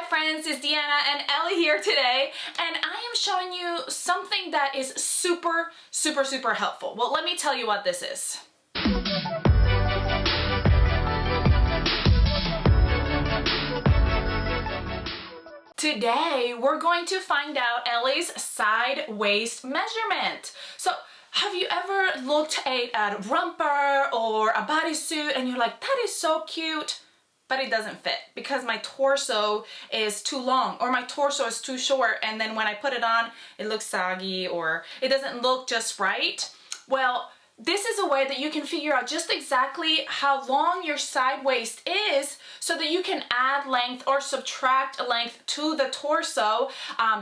Hi friends, it's Deanna and Ellie here today, and I am showing you something that is super helpful. Well, let me tell you what this is. Today, we're going to find out Ellie's side waist measurement. So, have you ever looked at a romper or a bodysuit and you're like, that is so cute, but it doesn't fit because my torso is too long or my torso is too short, and then when I put it on, it looks saggy or it doesn't look just right? Well, this is a way that you can figure out just exactly how long your side waist is so that you can add length or subtract length to the torso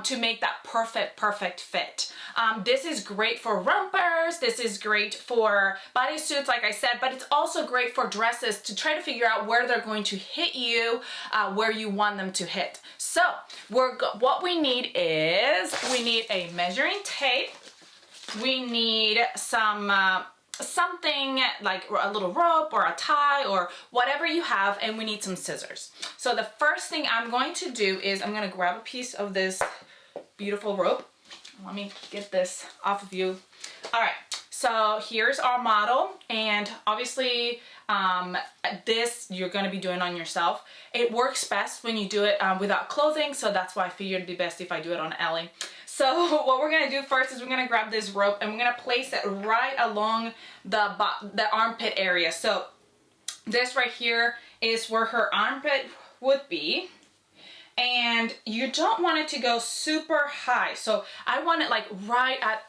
to make that perfect fit. This is great for rompers, this is great for bodysuits like I said, but it's also great for dresses to try to figure out where they're going to hit you, where you want them to hit. So what we need is, we need a measuring tape. We need some something like a little rope or a tie or whatever you have, and we need some scissors. So the first thing I'm going to do is I'm going to grab a piece of this beautiful rope. Let me get this off of you. All right, so here's our model, and obviously this you're going to be doing on yourself. It works best when you do it without clothing, so that's why I figured it'd be best if I do it on Ellie. So what we're going to do first is we're going to grab this rope and we're going to place it right along the armpit area. So this right here is where her armpit would be, and you don't want it to go super high. So I want it like right at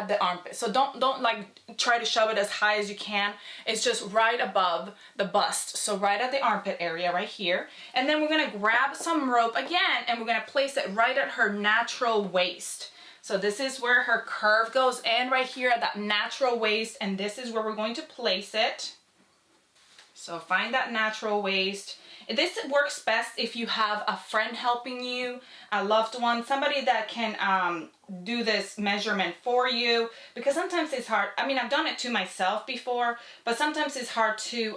the armpit. So don't like try to shove it as high as you can. It's just right above the bust. So right at the armpit area right here. And then we're gonna grab some rope again and we're gonna place it right at her natural waist. So this is where her curve goes in, right here at that natural waist, and this is where we're going to place it. So find that natural waist. This works best if you have a friend helping you, a loved one, somebody that can do this measurement for you, because sometimes it's hard. I mean, I've done it to myself before, but sometimes it's hard to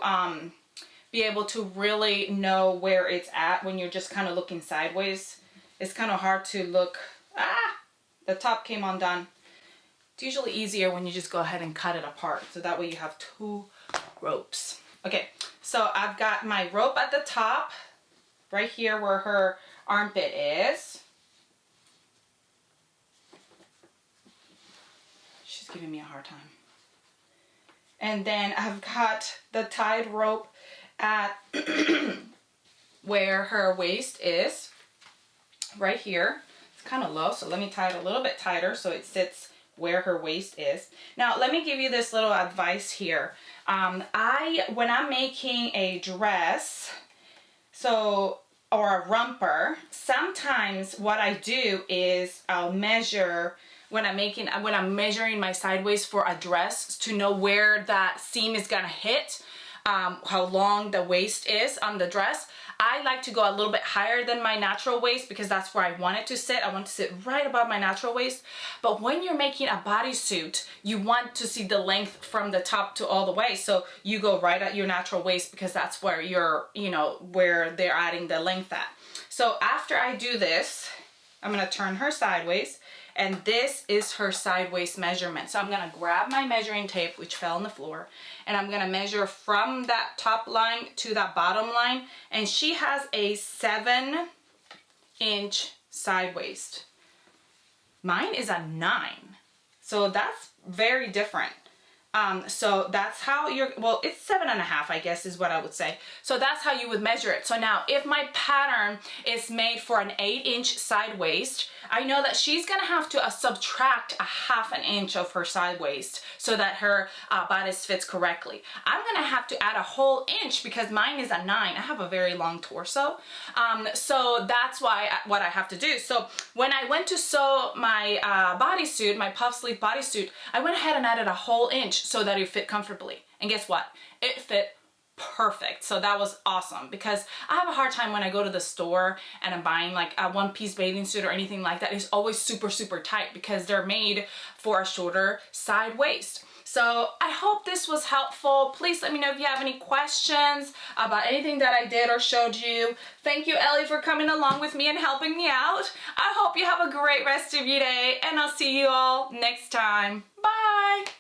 be able to really know where it's at when you're just kind of looking sideways. It's kind of hard to look. The top came undone. It's usually easier when you just go ahead and cut it apart, so that way you have two ropes. Okay, so I've got my rope at the top, right here where her armpit is. She's giving me a hard time. And then I've got the tied rope at where her waist is, right here. It's kind of low, so let me tie it a little bit tighter so it sits where her waist is. Now, let me give you this little advice here. When I'm making a dress, or a romper, sometimes what I do is I'll measure when I'm measuring my side waist for a dress to know where that seam is gonna hit, how long the waist is on the dress. I like to go a little bit higher than my natural waist because that's where I want it to sit. I want to sit right above my natural waist. But when you're making a bodysuit, you want to see the length from the top to all the way. So you go right at your natural waist because that's where where they're adding the length at. So after I do this, I'm gonna turn her sideways, and this is her side waist measurement. So I'm gonna grab my measuring tape, which fell on the floor, and I'm gonna measure from that top line to that bottom line, and she has a 7-inch side waist. Mine is a 9, so that's very different. So that's how it's 7.5, I guess is what I would say. So that's how you would measure it. So now if my pattern is made for an 8-inch side waist, I know that she's gonna have to subtract a 1/2 inch of her side waist so that her bodice fits correctly. I'm gonna have to add a whole inch because mine is a 9. I have a very long torso. So that's what I have to do. So when I went to sew my bodysuit, my puff sleeve bodysuit, I went ahead and added a whole inch so that it fit comfortably. And guess what? It fit perfect. So that was awesome because I have a hard time when I go to the store and I'm buying like a one-piece bathing suit or anything like that. It's always super, super tight because they're made for a shorter side waist. So I hope this was helpful. Please let me know if you have any questions about anything that I did or showed you. Thank you, Ellie, for coming along with me and helping me out. I hope you have a great rest of your day, and I'll see you all next time. Bye!